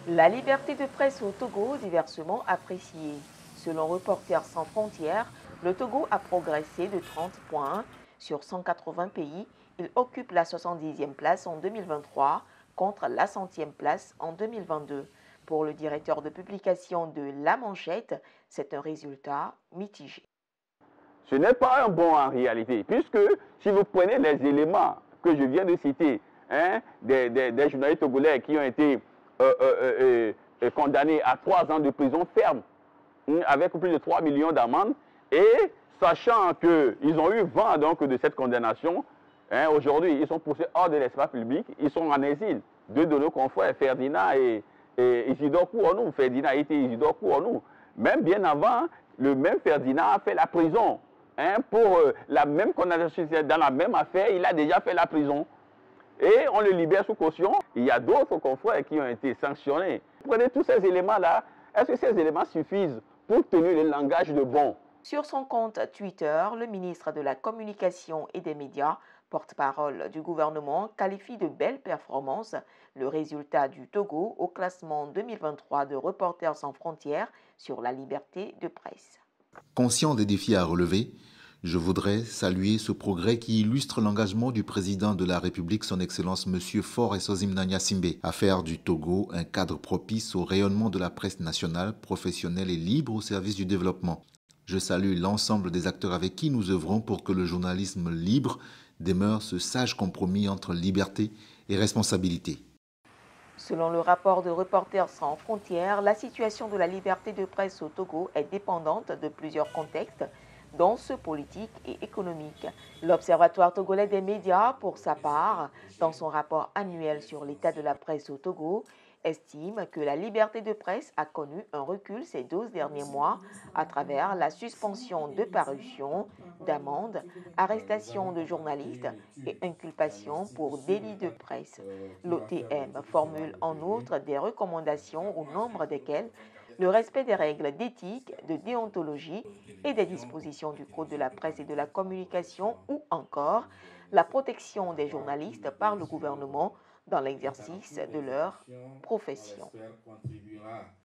La liberté de presse au Togo diversement appréciée. Selon Reporters sans frontières, le Togo a progressé de 30 points sur 180 pays. Il occupe la 70e place en 2023 contre la 100e place en 2022. Pour le directeur de publication de La Manchette, c'est un résultat mitigé. Ce n'est pas un bon en réalité, puisque si vous prenez les éléments que je viens de citer, hein, des journalistes togolais qui ont été condamnés à 3 ans de prison ferme, avec plus de 3 millions d'amendes, et sachant qu'ils ont eu vent donc de cette condamnation, hein, aujourd'hui ils sont poussés hors de l'espace public, ils sont en exil. Deux de nos confrères, Ferdinand et Isidore Kouonou, Ferdinand était Isidore Kouonou. Même bien avant, le même Ferdinand a fait la prison. Hein, pour la même condamnation, dans la même affaire, il a déjà fait la prison. Et on le libère sous caution. Il y a d'autres confrères qui ont été sanctionnés. Prenez tous ces éléments-là. Est-ce que ces éléments suffisent pour tenir le langage de bon? Sur son compte Twitter, le ministre de la Communication et des Médias, porte-parole du gouvernement, qualifie de belle performance le résultat du Togo au classement 2023 de Reporters sans frontières sur la liberté de presse. Conscient des défis à relever, je voudrais saluer ce progrès qui illustre l'engagement du président de la République, son Excellence M. Faure Esozim Nanya-Simbe, à faire du Togo un cadre propice au rayonnement de la presse nationale, professionnelle et libre au service du développement. Je salue l'ensemble des acteurs avec qui nous œuvrons pour que le journalisme libre demeure ce sage compromis entre liberté et responsabilité. Selon le rapport de Reporters sans frontières, la situation de la liberté de presse au Togo est dépendante de plusieurs contextes, dont ceux politiques et économiques. L'Observatoire togolais des médias, pour sa part, dans son rapport annuel sur l'état de la presse au Togo, estime que la liberté de presse a connu un recul ces 12 derniers mois à travers la suspension de parution, d'amendes, arrestation de journalistes et inculpation pour délit de presse. L'OTM formule en outre des recommandations au nombre desquelles le respect des règles d'éthique, de déontologie et des dispositions du Code de la presse et de la communication ou encore la protection des journalistes par le gouvernement dans l'exercice de leur profession.